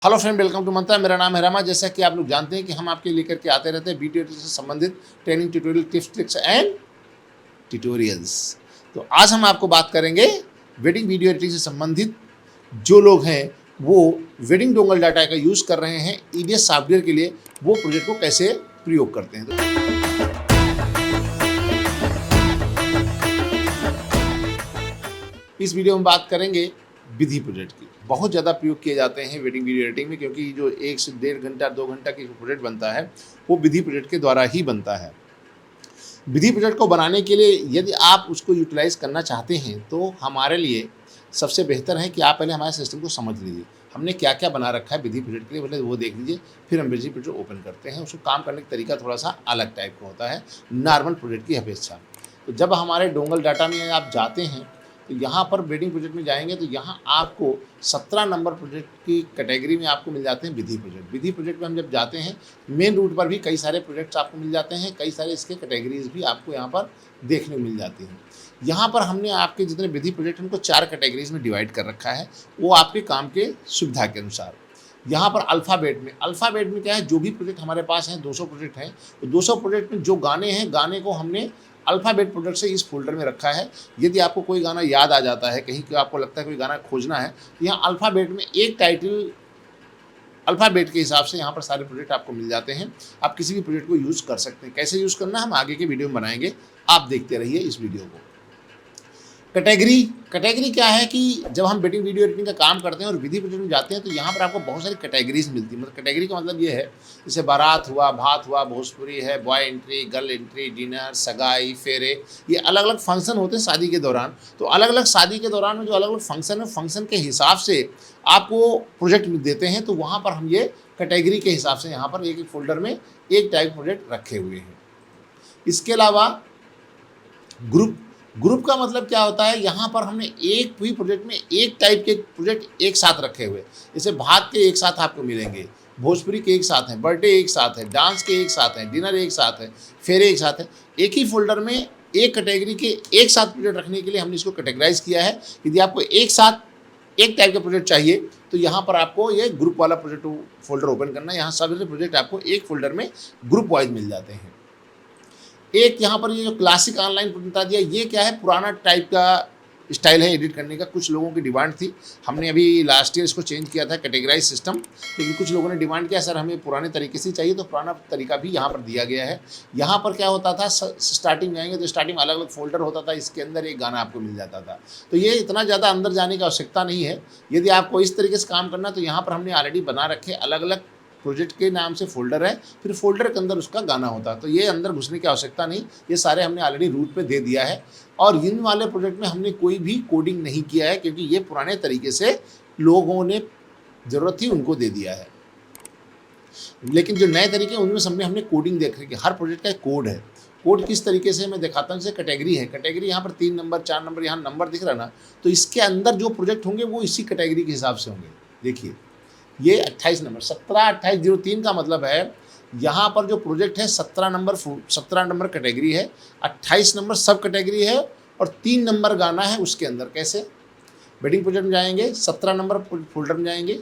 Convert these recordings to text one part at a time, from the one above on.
Hello friend, welcome to मंत्रा। मेरा नाम है रमा। जैसा कि आप लोग जानते हैं कि हम आपके लेकर के आते रहते हैं वीडियो एडिटिंग से संबंधित training, tutorial, tips, tricks and tutorials. तो आज हम आपको बात करेंगे वेडिंग वीडियो एडिटिंग से संबंधित। जो लोग हैं वो वेडिंग डोंगल डाटा का यूज़ कर रहे हैं ईडीएस सॉफ्टवेयर के लिए, वो प्रोजेक्ट को कैसे प्रयोग करते हैं। इस वीडियो में बात करेंगे विधि प्रोजेक्ट की। बहुत ज़्यादा प्रयोग किए जाते हैं वेडिंग वीडियो एडिटिंग में, क्योंकि जो 1 से 1.5 घंटा 2 घंटा की जो प्रोजेक्ट बनता है वो विधि प्रोजेक्ट के द्वारा ही बनता है। विधि प्रोजेक्ट को बनाने के लिए यदि आप उसको यूटिलाइज़ करना चाहते हैं तो हमारे लिए सबसे बेहतर है कि आप पहले हमारे सिस्टम को समझ लीजिए। हमने क्या क्या बना रखा है विधि प्रोजेक्ट के लिए, पहले वो देख लीजिए, फिर हम विधि प्रोजेक्ट ओपन करते हैं। उसको काम करने का तरीका थोड़ा सा अलग टाइप का होता है नॉर्मल प्रोजेक्ट की अपेक्षा। तो जब हमारे डोंगल डाटा में आप जाते हैं तो यहाँ पर वेडिंग प्रोजेक्ट में जाएंगे तो यहाँ आपको 17 नंबर प्रोजेक्ट की कैटेगरी में आपको मिल जाते हैं विधि प्रोजेक्ट। विधि प्रोजेक्ट में हम जब जाते हैं मेन रूट पर भी कई सारे प्रोजेक्ट्स आपको मिल जाते हैं, कई सारे इसके कैटेगरीज भी आपको यहाँ पर देखने को मिल जाती हैं। यहाँ पर हमने आपके जितने विधि प्रोजेक्ट उनको 4 कैटेगरीज में डिवाइड कर रखा है, वो आपके काम के सुविधा के अनुसार। यहाँ पर अल्फ़ाबेट में क्या है, जो भी प्रोजेक्ट हमारे पास हैं 200 प्रोजेक्ट हैं, तो 200 प्रोजेक्ट में जो गाने हैं, गाने को हमने अल्फ़ाबेट प्रोजेक्ट से इस फोल्डर में रखा है। यदि आपको कोई गाना याद आ जाता है, कहीं को आपको लगता है कोई गाना खोजना है, तो यहाँ अल्फ़ाबेट में एक टाइटल अल्फ़ाबेट के हिसाब से यहाँ पर सारे प्रोजेक्ट आपको मिल जाते हैं। आप किसी भी प्रोजेक्ट को यूज़ कर सकते हैं। कैसे यूज़ करना हम आगे के वीडियो में बनाएंगे, आप देखते रहिए इस वीडियो को। कैटेगरी क्या है कि जब हम वेडिंग वीडियो एडिटिंग का काम करते हैं और विधि प्रोजेक्ट में जाते हैं तो यहाँ पर आपको बहुत सारी कैटेगरीज मिलती है। मतलब कैटेगरी का मतलब ये है, जैसे बारात हुआ, भात हुआ, भोजपुरी है, boy entry, girl entry, dinner, सगाई, फेरे, ये अलग अलग फंक्शन होते हैं शादी के दौरान। तो अलग अलग शादी के दौरान में जो अलग अलग फंक्शन है, फंक्शन के हिसाब से आपको प्रोजेक्ट देते हैं। तो वहाँ पर हम ये कैटेगरी के हिसाब से यहाँ पर एक एक फोल्डर में एक टाइप प्रोजेक्ट रखे हुए हैं। इसके अलावा ग्रुप का मतलब क्या होता है, यहाँ पर हमने एक भी प्रोजेक्ट में एक टाइप के प्रोजेक्ट एक साथ रखे हुए। जैसे भात के एक साथ आपको मिलेंगे, भोजपुरी के एक साथ हैं, बर्थडे एक साथ है, डांस के एक साथ हैं, डिनर एक साथ है, फेरे एक साथ है। एक ही फोल्डर में एक कैटेगरी के एक साथ प्रोजेक्ट रखने के लिए हमने इसको कैटेगराइज किया है। यदि आपको एक साथ एक टाइप का प्रोजेक्ट चाहिए तो यहाँ पर आपको ये ग्रुप वाला प्रोजेक्ट फोल्डर ओपन करना है। यहाँ सभी प्रोजेक्ट आपको एक फोल्डर में ग्रुप वाइज मिल जाते हैं। एक यहाँ पर ये जो क्लासिक ऑनलाइन बता दिया, ये क्या है, पुराना टाइप का स्टाइल है एडिट करने का। कुछ लोगों की डिमांड थी, हमने अभी लास्ट ईयर इसको चेंज किया था कैटेगराइज सिस्टम, लेकिन कुछ लोगों ने डिमांड किया सर हमें पुराने तरीके से चाहिए, तो पुराना तरीका भी यहाँ पर दिया गया है। यहाँ पर क्या होता था, स्टार्टिंग में आएंगे तो स्टार्टिंग में अलग अलग फोल्डर होता था, इसके अंदर एक गाना आपको मिल जाता था। तो ये इतना ज़्यादा अंदर जाने की आवश्यकता नहीं है। यदि आपको इस तरीके से काम करना तो यहाँ पर हमने ऑलरेडी बना रखे अलग अलग प्रोजेक्ट के नाम से फोल्डर है, फिर फोल्डर के अंदर उसका गाना होता है। तो ये अंदर घुसने की आवश्यकता नहीं, ये सारे हमने ऑलरेडी रूट पे दे दिया है। और इन वाले प्रोजेक्ट में हमने कोई भी कोडिंग नहीं किया है, क्योंकि ये पुराने तरीके से लोगों ने ज़रूरत थी उनको दे दिया है। लेकिन जो नए तरीके हैं उनमें हमने कोडिंग देख रही है। हर प्रोजेक्ट का एक कोड है। कोड किस तरीके से मैं दिखाता हूँ। जैसे कैटेगरी है, कैटेगरी यहाँ पर 3 नंबर 4 नंबर यहाँ नंबर दिख रहा है ना, तो इसके अंदर जो प्रोजेक्ट होंगे वो इसी कैटेगरी के हिसाब से होंगे। देखिए ये 28 नंबर 172803 का मतलब है यहाँ पर जो प्रोजेक्ट है 17 नंबर कैटेगरी है, 28 नंबर सब कैटेगरी है और 3 नंबर गाना है उसके अंदर। कैसे, वेडिंग प्रोजेक्ट में जाएंगे 17 नंबर फोल्डर में जाएंगे,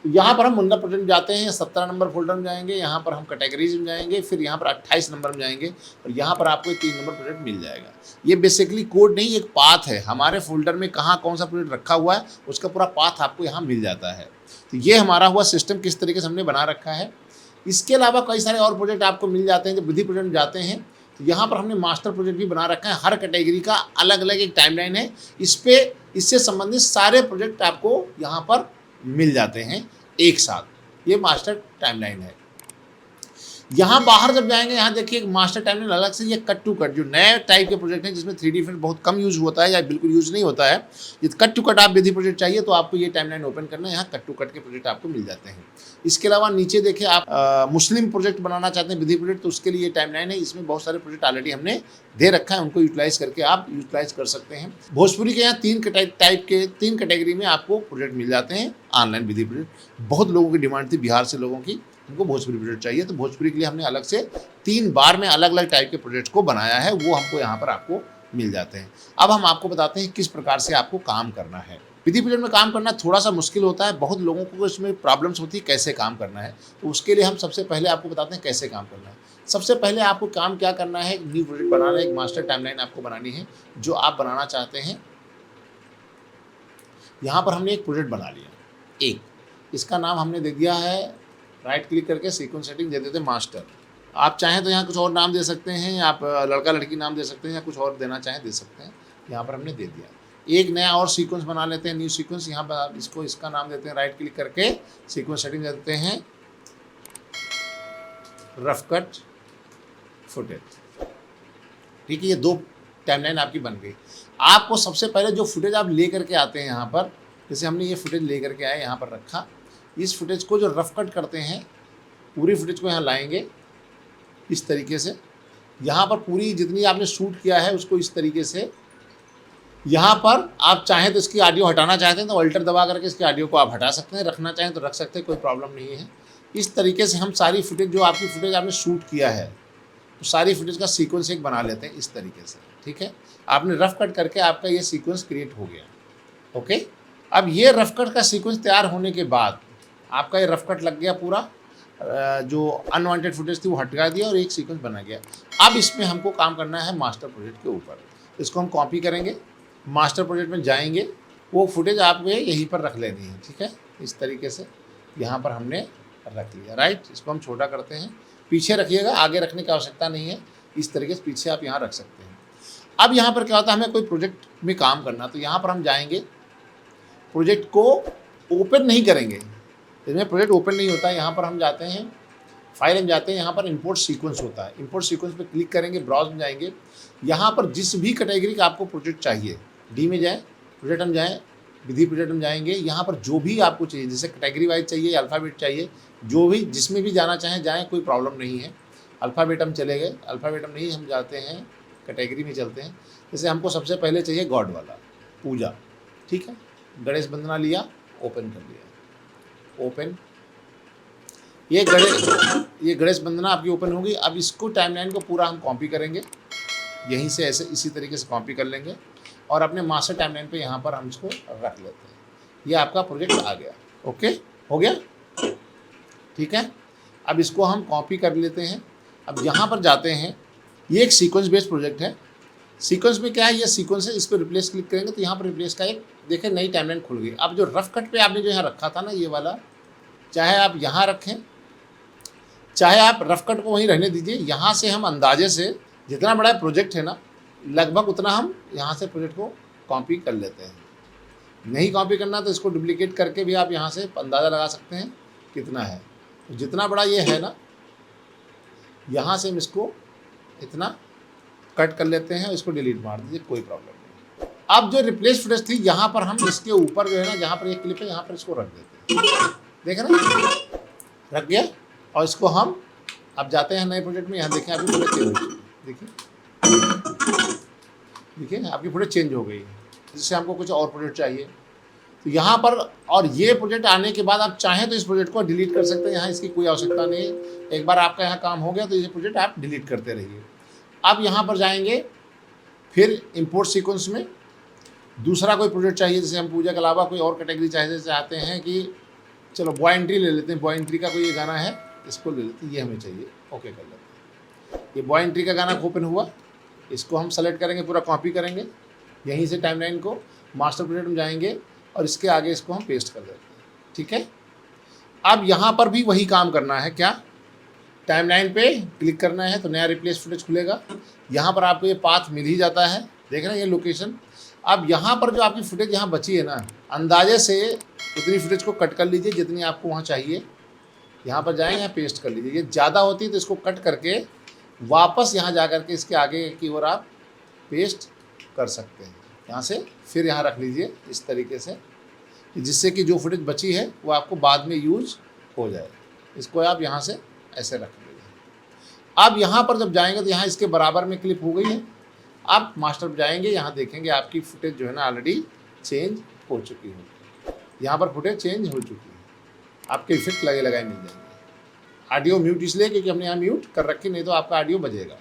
तो यहाँ पर हम मुंडा प्रोजेक्ट में जाते हैं 17 नंबर फोल्डर में जाएंगे, यहाँ पर हम कैटेगरीज में जाएंगे, फिर यहाँ पर 28 नंबर में जाएंगे और यहाँ पर आपको 3 नंबर प्रोजेक्ट मिल जाएगा। ये बेसिकली कोड नहीं, एक पाथ है। हमारे फोल्डर में कहाँ कौन सा प्रोजेक्ट रखा हुआ है उसका पूरा पाथ आपको यहाँ मिल जाता है। तो ये हमारा हुआ सिस्टम, किस तरीके से हमने बना रखा है। इसके अलावा कई सारे और प्रोजेक्ट आपको मिल जाते हैं। जब विधि प्रोजेक्ट में जाते हैं तो यहाँ पर हमने मास्टर प्रोजेक्ट भी बना रखा है। हर कैटेगरी का अलग अलग एक टाइमलाइन है, इससे संबंधित सारे प्रोजेक्ट आपको यहाँ पर मिल जाते हैं एक साथ। ये मास्टर टाइमलाइन है। यहाँ बाहर जब जाएंगे, यहाँ देखिए मास्टर टाइमलाइन अलग से, ये कट टू कट जो नए टाइप के प्रोजेक्ट हैं जिसमें 3D इफेक्ट बहुत कम यूज होता है या बिल्कुल यूज नहीं होता है, ये कट टू कट आप विधि प्रोजेक्ट चाहिए तो आपको ये टाइमलाइन ओपन करना है। यहाँ कट टू कट के प्रोजेक्ट आपको मिल जाते हैं। इसके अलावा नीचे देखिए आप मुस्लिम प्रोजेक्ट बनाना चाहते हैं विधि प्रोजेक्ट, तो उसके लिए ये टाइमलाइन है। इसमें बहुत सारे प्रोजेक्ट ऑलरेडी हमने दे रखा है, उनको यूटिलाइज करके आप यूटिलाइज कर सकते हैं। भोजपुरी के यहाँ 3 टाइप के 3 कैटेगरी में आपको प्रोजेक्ट मिल जाते हैं ऑनलाइन विधि प्रोजेक्ट। बहुत लोगों की डिमांड थी, बिहार से लोगों की, उनको भोजपुरी प्रोजेक्ट चाहिए, तो भोजपुरी के लिए हमने अलग से 3 बार में अलग अलग टाइप के प्रोजेक्ट्स को बनाया है, वो हमको यहाँ पर आपको मिल जाते हैं। अब हम आपको बताते हैं किस प्रकार से आपको काम करना है। विधि प्रोजेक्ट में काम करना थोड़ा सा मुश्किल होता है, बहुत लोगों को इसमें प्रॉब्लम्स होती है कैसे काम करना है। तो उसके लिए हम सबसे पहले आपको बताते हैं कैसे काम करना है। सबसे पहले आपको काम क्या करना है, एक न्यू प्रोजेक्ट बनाना है, एक मास्टर टाइमलाइन आपको बनानी है जो आप बनाना चाहते हैं। यहाँ पर हमने एक प्रोजेक्ट बना लिया, एक इसका नाम हमने दे दिया है, राइट क्लिक करके सीक्वेंस सेटिंग दे देते हैं मास्टर। आप चाहें तो यहाँ कुछ और नाम दे सकते हैं, आप लड़का लड़की नाम दे सकते हैं या कुछ और देना चाहें दे सकते हैं। यहाँ पर हमने दे दिया। एक नया और सीक्वेंस बना लेते हैं, न्यू सीक्वेंस। यहाँ पर आप इसको इसका नाम देते हैं, राइट क्लिक करके सीक्वेंस सेटिंग दे देते हैं रफ कट फुटेज। ठीक है, ये 2 टाइमलाइन आपकी बन गई। आपको सबसे पहले जो फुटेज आप ले करके आते हैं यहाँ पर, जैसे हमने ये फुटेज ले करके आए यहाँ पर रखा, इस फुटेज को जो रफ कट करते हैं पूरी फुटेज को यहाँ लाएंगे इस तरीके से। यहाँ पर पूरी जितनी आपने शूट किया है उसको इस तरीके से, यहाँ पर आप चाहें तो इसकी ऑडियो हटाना चाहते हैं तो अल्टर दबा करके इसकी ऑडियो को आप हटा सकते हैं, रखना चाहें तो रख सकते हैं, कोई प्रॉब्लम नहीं है। इस तरीके से हम सारी फुटेज जो आपकी फुटेज आपने शूट किया है तो सारी फुटेज का सीक्वेंस एक बना लेते हैं इस तरीके से। ठीक है, आपने रफ कट करके आपका ये सीक्वेंस क्रिएट हो गया। ओके, अब ये रफ कट का सीक्वेंस तैयार होने के बाद आपका ये रफ कट लग गया पूरा, जो अनवांटेड फुटेज थी वो हटा दिया और एक सीक्वेंस बना गया। अब इसमें हमको काम करना है मास्टर प्रोजेक्ट के ऊपर। इसको हम कॉपी करेंगे, मास्टर प्रोजेक्ट में जाएंगे, वो फुटेज आपको यहीं पर रख लेनी है। ठीक है, इस तरीके से यहाँ पर हमने रख लिया। राइट, इसको हम छोटा करते हैं, पीछे रखिएगा, आगे रखने की आवश्यकता नहीं है। इस तरीके से पीछे आप यहाँ रख सकते हैं। अब यहाँ पर क्या होता है, हमें कोई प्रोजेक्ट में काम करना, तो यहाँ पर हम जाएंगे, प्रोजेक्ट को ओपन नहीं करेंगे, इसमें प्रोजेक्ट ओपन नहीं होता है। यहाँ पर हम जाते हैं, फाइल में जाते हैं, यहाँ पर इंपोर्ट सीक्वेंस होता है, इंपोर्ट सीक्वेंस पे क्लिक करेंगे, ब्राउज में जाएंगे, यहाँ पर जिस भी कैटेगरी का आपको प्रोजेक्ट चाहिए, डी में जाएँ, प्रोजेक्ट में जाएँ, विधि प्रोजेक्ट में जाएंगे, यहाँ पर जो भी आपको चाहिए, जैसे कैटेगरी वाइज चाहिए, अल्फ़ाबेट चाहिए, जो भी जिसमें भी जाना चाहें जाएँ, कोई प्रॉब्लम नहीं है। अल्फ़ाबेट हम चले गए, अल्फ़ाबेट हम नहीं, हम जाते हैं कैटेगरी में चलते हैं। जैसे हमको सबसे पहले चाहिए गॉड वाला, पूजा। ठीक है, गणेश वंदना लिया, ओपन कर लिया, ओपन, ये गणेश वंदना आपकी ओपन होगी। अब इसको टाइमलाइन को पूरा हम कॉपी करेंगे, यहीं से ऐसे इसी तरीके से कॉपी कर लेंगे और अपने मास्टर टाइमलाइन पे यहाँ पर हम इसको रख लेते हैं। ये आपका प्रोजेक्ट आ गया। ओके, हो गया। ठीक है, अब इसको हम कॉपी कर लेते हैं। अब यहाँ पर जाते हैं, ये एक सीक्वेंस बेस्ड प्रोजेक्ट है। सीक्वेंस में क्या है, ये सीक्वेंस है, इस पर रिप्लेस क्लिक करेंगे तो यहाँ पर रिप्लेस का एक देखें नई टाइमलाइन खुल गई। अब जो रफ कट पे आपने जो यहाँ रखा था ना, ये वाला, चाहे आप यहाँ रखें चाहे आप रफ कट को वहीं रहने दीजिए। यहाँ से हम अंदाजे से जितना बड़ा प्रोजेक्ट है ना, लगभग उतना हम यहाँ से प्रोजेक्ट को कॉपी कर लेते हैं। नहीं कॉपी करना तो इसको डुप्लीकेट करके भी आप यहाँ से अंदाज़ा लगा सकते हैं कितना है। तो जितना बड़ा ये है ना, यहाँ से हम इसको इतना कट कर लेते हैं, इसको डिलीट मार दीजिए, कोई प्रॉब्लम नहीं। अब जो रिप्लेस फुटेज थी, यहाँ पर हम इसके ऊपर जो है ना, जहाँ पर ये क्लिप है, यहाँ पर इसको रख देते हैं। देख रहे हैं, रख गया। और इसको हम अब जाते हैं नए प्रोजेक्ट में, यहाँ देखें अभी फुटेज चेंज हो गई, देखिए आपकी फुटेज चेंज हो गई। जिससे हमको कुछ और प्रोजेक्ट चाहिए तो यहाँ पर, और ये प्रोजेक्ट आने के बाद आप चाहें तो इस प्रोजेक्ट को डिलीट कर सकते हैं, यहाँ इसकी कोई आवश्यकता नहीं है। एक बार आपका यहाँ काम हो गया तो ये प्रोजेक्ट आप डिलीट करते रहिए। अब यहाँ पर जाएंगे, फिर इंपोर्ट सीक्वेंस में दूसरा कोई प्रोजेक्ट चाहिए, जैसे हम पूजा के अलावा कोई और कैटेगरी चाहते हैं कि चलो बॉय एंट्री ले लेते हैं, बॉय एंट्री का कोई ये गाना है, इसको ले लेते हैं, ये हमें चाहिए, ओके कर लेते हैं। ये बॉय एंट्री का गाना ओपन हुआ, इसको हम सेलेक्ट करेंगे, पूरा कॉपी करेंगे, यहीं से टाइमलाइन को मास्टर प्रोजेक्ट में जाएंगे और इसके आगे इसको हम पेस्ट कर देते हैं। ठीक है, अब यहाँ पर भी वही काम करना है। क्या, टाइमलाइन पे क्लिक करना है तो नया रिप्लेस फुटेज खुलेगा। यहाँ पर आपको ये पाथ मिल ही जाता है, देख रहे हैं ये लोकेशन। अब यहाँ पर जो आपकी फुटेज यहाँ बची है ना, अंदाजे से उतनी फुटेज को कट कर लीजिए जितनी आपको वहाँ चाहिए। यहाँ पर जाएँ, यहाँ पेस्ट कर लीजिए। ये ज़्यादा होती है तो इसको कट करके वापस यहाँ जा कर के इसके आगे की ओर आप पेस्ट कर सकते हैं। यहाँ से फिर यहाँ रख लीजिए इस तरीके से, जिससे कि जो फुटेज बची है वो आपको बाद में यूज हो जाए। इसको आप यहाँ से ऐसे रख लीजिए। अब यहाँ पर जब जाएंगे तो यहाँ इसके बराबर में क्लिप हो गई है। आप मास्टर पर जाएंगे, यहाँ देखेंगे आपकी फुटेज जो है ना ऑलरेडी चेंज हो चुकी है। यहाँ पर फुटेज चेंज हो चुकी है, आपके इफेक्ट लगाए मिल जाएंगे। ऑडियो म्यूट इसलिए क्योंकि हमने यहाँ म्यूट कर रखी, नहीं तो आपका ऑडियो बजेगा।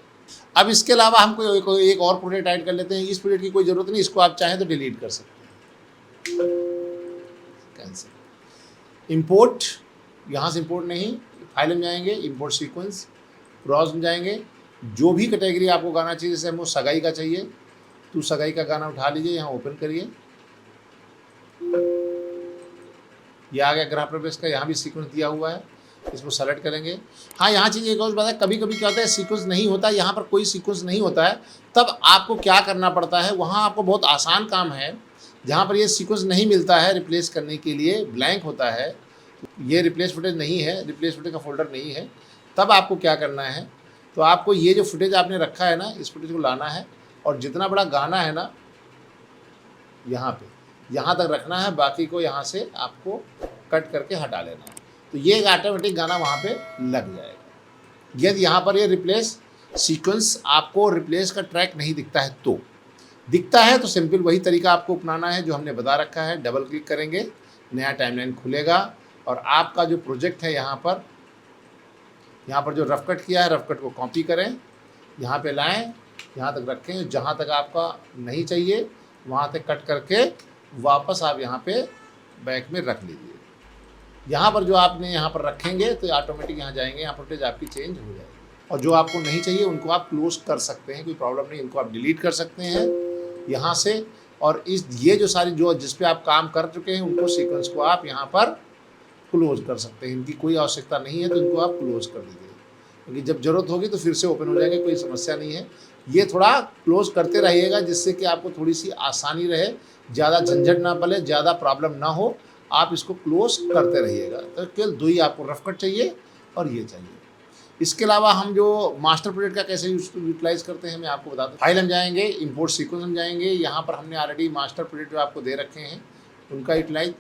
अब इसके अलावा हम कोई एक और प्रोजेक्ट ऐड कर लेते हैं। इस प्रोजेक्ट की कोई ज़रूरत नहीं, इसको आप चाहें तो डिलीट कर सकते हैं। इंपोर्ट, यहाँ से इंपोर्ट नहीं, फाइल में जाएंगे, इंपोर्ट सीक्वेंस, ब्राउज में जाएंगे, जो भी कैटेगरी आपको गाना चाहिए, जैसे हमको सगाई का चाहिए तो सगाई का गाना उठा लीजिए, यहाँ ओपन करिए, ये आ गया गृह प्रवेश का, यहाँ भी सीक्वेंस दिया हुआ है, इसको सेलेक्ट करेंगे। हाँ, यहाँ चीज़ एक और बात है, कभी कभी क्या होता है सीक्वेंस नहीं होता है, यहाँ पर कोई सीक्वेंस नहीं होता है, तब आपको क्या करना पड़ता है, वहाँ आपको बहुत आसान काम है, जहाँ पर ये सीक्वेंस नहीं मिलता है रिप्लेस करने के लिए, ब्लैंक होता है, ये रिप्लेस फुटेज नहीं है, रिप्लेस फुटेज का फोल्डर नहीं है, तब आपको क्या करना है, तो आपको ये जो फुटेज आपने रखा है ना, इस फुटेज को लाना है और जितना बड़ा गाना है ना यहाँ पे, यहाँ तक रखना है, बाकी को यहाँ से आपको कट करके हटा लेना है, तो ये ऑटोमेटिक गाना वहाँ पे लग जाएगा। यदि यहाँ पर ये रिप्लेस सीक्वेंस आपको रिप्लेस का ट्रैक नहीं दिखता है तो दिखता है, तो सिंपल वही तरीका आपको अपनाना है जो हमने बता रखा है। डबल क्लिक करेंगे, नया टाइमलाइन खुलेगा और आपका जो प्रोजेक्ट है यहाँ पर जो रफ कट किया है, रफ कट को कॉपी करें, यहाँ पे लाएं, यहाँ तक रखें, जहाँ तक आपका नहीं चाहिए वहाँ तक कट करके वापस आप यहाँ पे बैक में रख लीजिए। यहाँ पर जो आपने यहाँ पर रखेंगे तो ऑटोमेटिक यहाँ जाएंगे, यहाँ फुटेज आपकी चेंज हो जाएगी, और जो आपको नहीं चाहिए उनको आप क्लोज कर सकते हैं, कोई प्रॉब्लम नहीं, इनको आप डिलीट कर सकते हैं यहाँ से। और ये जो सारी जो जिस पे आप काम कर चुके हैं उनको सीक्वेंस को आप यहाँ पर क्लोज कर सकते हैं, इनकी कोई आवश्यकता नहीं है तो इनको आप क्लोज कर दीजिए, क्योंकि जब ज़रूरत होगी तो फिर से ओपन हो जाएंगे, कोई समस्या नहीं है। ये थोड़ा क्लोज करते रहिएगा जिससे कि आपको थोड़ी सी आसानी रहे, ज़्यादा झंझट ना पड़े, ज़्यादा प्रॉब्लम ना हो, आप इसको क्लोज करते रहिएगा। तो केवल दो ही आपको रफ कट चाहिए और ये चाहिए। इसके अलावा हम जो मास्टर प्रोजेक्ट का कैसे यूटिलाइज़ करते हैं मैं आपको बता दूँ। फाइल हम जाएंगे, इंपोर्ट सीक्वेंस हम जाएंगे, यहाँ पर हमने ऑलरेडी मास्टर प्रोजेक्ट जो आपको दे रखे हैं उनका यूटिलाइज,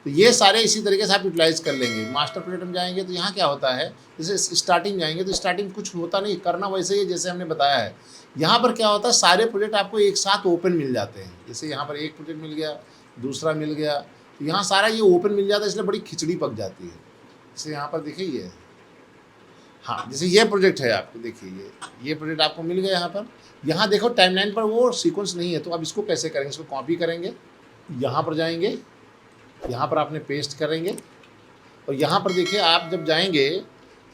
तो ये सारे इसी तरीके से आप यूटिलाइज कर लेंगे। मास्टर प्रोजेक्ट में जाएंगे तो यहाँ क्या होता है, जैसे स्टार्टिंग जाएंगे तो स्टार्टिंग कुछ होता नहीं, करना वैसे ही जैसे हमने बताया है। यहाँ पर क्या होता है, सारे प्रोजेक्ट आपको एक साथ ओपन मिल जाते हैं, जैसे यहाँ पर एक प्रोजेक्ट मिल गया, दूसरा मिल गया, तो यहाँ सारा ये ओपन मिल जाता है, इसलिए बड़ी खिचड़ी पक जाती है। जैसे यहाँ पर देखिए ये, हाँ जैसे ये प्रोजेक्ट है आपको, देखिए ये प्रोजेक्ट आपको मिल गया। यहाँ देखो टाइमलाइन पर वो सीक्वेंस नहीं है, तो अब इसको कैसे करेंगे, इसको कॉपी करेंगे, यहाँ पर जाएंगे, यहाँ पर आपने पेस्ट करेंगे, और यहाँ पर देखिए आप जब जाएंगे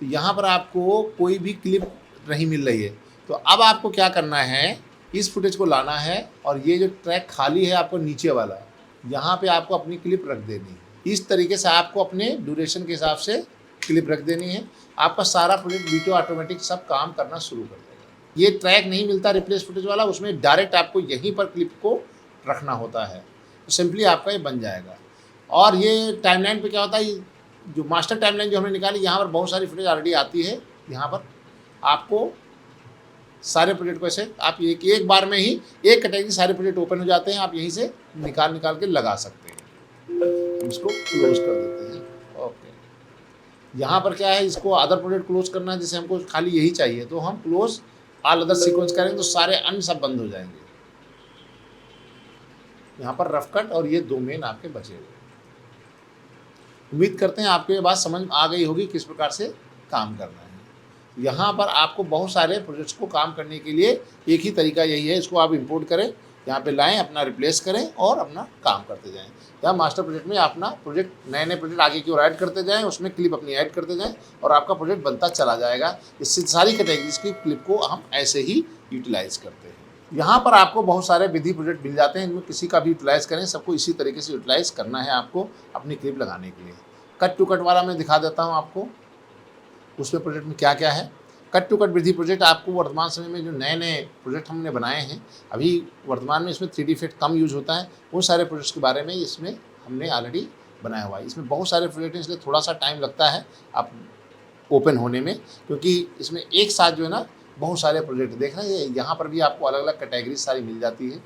तो यहाँ पर आपको कोई भी क्लिप नहीं मिल रही है, तो अब आपको क्या करना है, इस फुटेज को लाना है और ये जो ट्रैक खाली है आपको नीचे वाला, यहाँ पे आपको अपनी क्लिप रख देनी है। इस तरीके से आपको अपने ड्यूरेशन के हिसाब से क्लिप रख देनी है, आपका सारा प्रोजेक्ट वीडियो ऑटोमेटिक सब काम करना शुरू कर देगा। ये ट्रैक नहीं मिलता रिप्लेस फुटेज वाला, उसमें डायरेक्ट आपको यहीं पर क्लिप को रखना होता है, तो सिंपली आपका ये बन जाएगा। और ये टाइमलाइन पे क्या होता है, जो मास्टर टाइमलाइन जो हमने निकाली, यहाँ पर बहुत सारी फुटेज ऑलरेडी आती है, यहाँ पर आपको सारे प्रोजेक्ट को ऐसे आप एक बार में ही एक कैटेगरी सारे प्रोजेक्ट ओपन हो जाते हैं, आप यहीं से निकाल के लगा सकते हैं। इसको क्लोज कर देते हैं। ओके, यहाँ पर क्या है, इसको अदर प्रोजेक्ट क्लोज करना है, जैसे हमको खाली यही चाहिए तो हम क्लोज ऑल अदर सीक्वेंस करेंगे तो सारे अन्य सब बंद हो जाएंगे। यहाँ पर रफ कट और ये दो मेन आपके बचे हुए। उम्मीद करते हैं आपको ये बात समझ आ गई होगी किस प्रकार से काम करना है। यहाँ पर आपको बहुत सारे प्रोजेक्ट्स को काम करने के लिए एक ही तरीका यही है, इसको आप इंपोर्ट करें, यहाँ पे लाएं, अपना रिप्लेस करें और अपना काम करते जाएं। या मास्टर प्रोजेक्ट में अपना प्रोजेक्ट नए प्रोजेक्ट आगे की ओर ऐड करते जाएं, उसमें क्लिप अपनी ऐड करते जाएं और आपका प्रोजेक्ट बनता चला जाएगा। इससे सारी कैटेगरीज की क्लिप को हम ऐसे ही यूटिलाइज करते हैं। यहाँ पर आपको बहुत सारे विधि प्रोजेक्ट मिल जाते हैं, इनमें किसी का भी यूटिलाइज करें, सबको इसी तरीके से यूटिलाइज करना है आपको अपनी क्लिप लगाने के लिए। कट टू कट वाला मैं दिखा देता हूँ आपको, उसमें प्रोजेक्ट में क्या क्या है। कट टू कट विधि प्रोजेक्ट आपको वर्तमान समय में जो नए नए प्रोजेक्ट हमने बनाए हैं, अभी वर्तमान में इसमें 3D इफेक्ट कम यूज होता है, उन सारे प्रोजेक्ट्स के बारे में इसमें हमने ऑलरेडी बनाया हुआ है। इसमें बहुत सारे प्रोजेक्ट हैं, इसलिए थोड़ा सा टाइम लगता है आप ओपन होने में, क्योंकि इसमें एक साथ जो है ना बहुत सारे प्रोजेक्ट देख रहे हैं। यहाँ पर भी आपको अलग अलग कैटेगरी सारी मिल जाती है,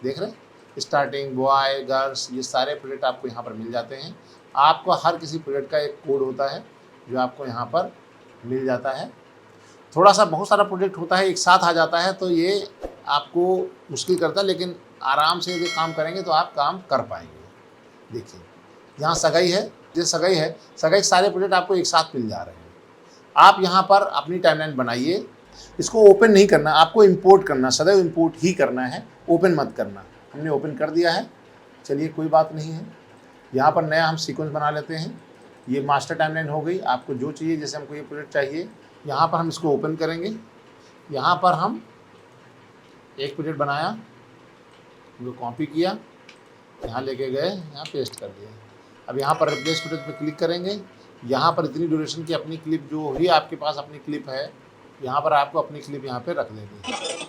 देख रहे हैं, स्टार्टिंग, बॉय, गर्ल्स, ये सारे प्रोजेक्ट आपको यहाँ पर मिल जाते हैं। आपको हर किसी प्रोजेक्ट का एक कोड होता है जो आपको यहाँ पर मिल जाता है। थोड़ा सा बहुत सारा प्रोजेक्ट होता है, एक साथ आ जाता है, तो ये आपको मुश्किल करता है, लेकिन आराम से यदि काम करेंगे तो आप काम कर पाएंगे। देखिए यहाँ सगाई है, जो सगाई है, सगाई सारे प्रोजेक्ट आपको एक साथ मिल जा रहे हैं। आप यहाँ पर अपनी टाइमलाइन बनाइए, इसको ओपन नहीं करना, आपको इंपोर्ट करना, सदैव इंपोर्ट ही करना है, ओपन मत करना। हमने ओपन कर दिया है, चलिए कोई बात नहीं है। यहाँ पर नया हम सीक्वेंस बना लेते हैं। ये मास्टर टाइमलाइन हो गई। आपको जो चाहिए, जैसे हमको ये प्रोजेक्ट चाहिए, यहाँ पर हम इसको ओपन करेंगे। यहाँ पर हम एक प्रोजेक्ट बनाया, उनको कॉपी किया, यहाँ लेके गए, यहाँ पेस्ट कर दिया। अब यहाँ पर रिप्लेस प्रोजेक्ट पे क्लिक करेंगे। यहाँ पर इतनी ड्यूरेशन की अपनी क्लिप जो भी आपके पास अपनी क्लिप है, यहाँ पर आपको अपनी क्लिप यहाँ पे रख देनी,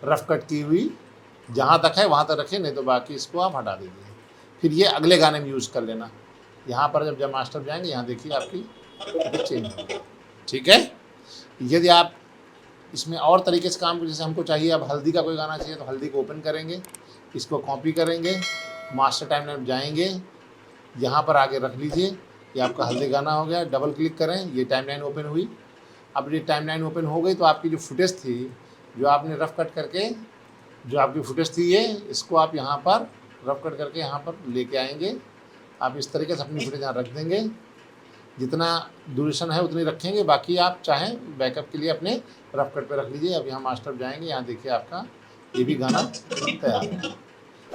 रफ कट की हुई जहाँ तक है वहाँ तक रखें, नहीं तो बाकी इसको आप हटा दीजिए। फिर ये अगले गाने में यूज़ कर लेना। यहाँ पर जब मास्टर जाएंगे, यहाँ देखिए आपकी चेंज हो गई। ठीक है। यदि आप इसमें और तरीके से काम, जैसे हमको चाहिए अब हल्दी का कोई गाना चाहिए, तो हल्दी को ओपन करेंगे, इसको कॉपी करेंगे, मास्टर टाइमलाइन जाएंगे, यहाँ पर आगे रख लीजिए, ये आपका हल्दी गाना हो गया। डबल क्लिक करें, ये टाइमलाइन ओपन हुई। अब ये टाइमलाइन ओपन हो गई तो आपकी जो फुटेज थी, जो आपने रफ कट करके जो आपकी फुटेज थी, ये इसको आप यहाँ पर रफ कट करके यहाँ पर लेके आएंगे। आप इस तरीके से अपनी फुटेज यहाँ रख देंगे, जितना ड्यूरेशन है उतनी रखेंगे, बाकी आप चाहें बैकअप के लिए अपने रफ कट पे रख लीजिए। अब यहाँ मास्टर जाएंगे, यहाँ देखिए आपका ये भी गाना तैयार है।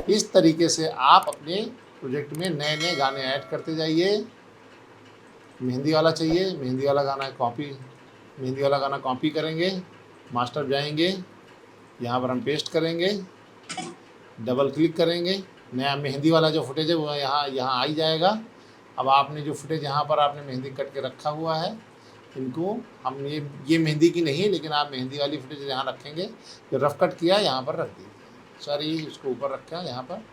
इस तरीके से आप अपने प्रोजेक्ट में नए नए गाने ऐड करते जाइए। मेहंदी वाला चाहिए, मेहंदी वाला गाना कॉपी, मेहंदी वाला गाना कॉपी करेंगे, मास्टर जाएंगे, यहाँ पर हम पेस्ट करेंगे, डबल क्लिक करेंगे, नया मेहंदी वाला जो फुटेज है वो यहाँ आ ही जाएगा। अब आपने जो फुटेज यहाँ पर आपने मेहंदी कट के रखा हुआ है, इनको हम ये मेहंदी की नहीं है, लेकिन आप मेहंदी वाली फुटेज यहाँ रखेंगे। जो रफ कट किया यहाँ पर रख दीजिए, सॉरी इसको ऊपर रखा यहाँ पर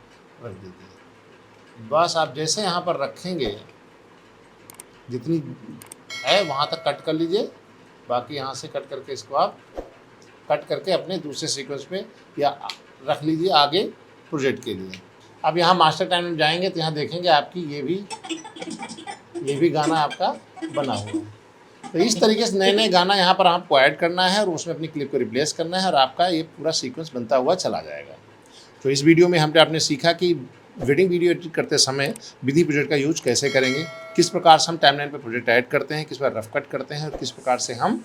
रख दीजिए। बस आप जैसे यहाँ पर रखेंगे, जितनी है वहाँ तक कट कर लीजिए, बाकी यहाँ से कट करके इसको आप कट करके अपने दूसरे सीक्वेंस पे या रख लीजिए आगे प्रोजेक्ट के लिए। अब यहाँ मास्टर टाइम में जाएंगे तो यहाँ देखेंगे आपकी ये भी गाना आपका बना हुआ है। तो इस तरीके से नए नए गाना यहाँ पर आपको ऐड करना है और उसमें अपनी क्लिप को रिप्लेस करना है, और आपका ये पूरा सीक्वेंस बनता हुआ चला जाएगा। तो इस वीडियो में आपने सीखा कि वेडिंग वीडियो एडिट करते समय विधि प्रोजेक्ट का यूज कैसे करेंगे, किस प्रकार से हम टाइमलाइन पे प्रोजेक्ट ऐड करते हैं, किस प्रकार रफ कट करते हैं, और किस प्रकार से हम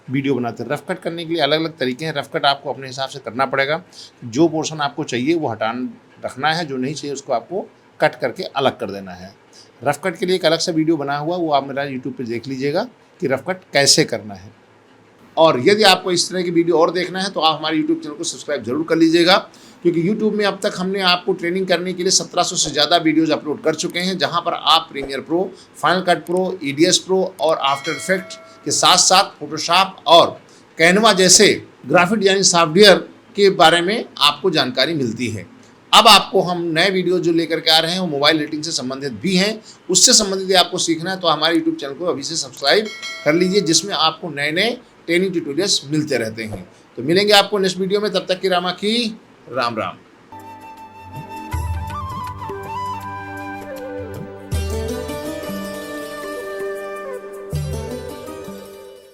वीडियो बनाते हैं। रफ कट करने के लिए अलग अलग तरीके हैं। रफ कट आपको अपने हिसाब से करना पड़ेगा। जो पोर्शन आपको चाहिए वो रखना है, जो नहीं चाहिए उसको आपको कट करके अलग कर देना है। रफ कट के लिए एक अलग सा वीडियो बना हुआ, वो आप मेरा यूट्यूब पर देख लीजिएगा कि रफ कट कैसे करना है। और यदि आपको इस तरह की वीडियो और देखना है तो आप हमारे यूट्यूब चैनल को सब्सक्राइब जरूर कर लीजिएगा, क्योंकि यूट्यूब में अब तक हमने आपको ट्रेनिंग करने के लिए 1700 से ज़्यादा वीडियोज़ अपलोड कर चुके हैं, जहां पर आप premiere pro, final cut pro, EDS pro और आफ्टर इफेक्ट के साथ साथ फोटोशॉप और कैनवा जैसे ग्राफिक डिजाइनिंग सॉफ्टवेयर के बारे में आपको जानकारी मिलती है। अब आपको हम नए वीडियो जो लेकर के आ रहे हैं वो मोबाइल एडिटिंग से संबंधित भी हैं। उससे संबंधित आपको सीखना है तो हमारे यूट्यूब चैनल को अभी से सब्सक्राइब कर लीजिए, जिसमें आपको नए नए ट्रेनिंग ट्यूटोरियल्स मिलते रहते हैं। तो मिलेंगे आपको नेक्स्ट वीडियो में, तब तक की रामा की राम राम।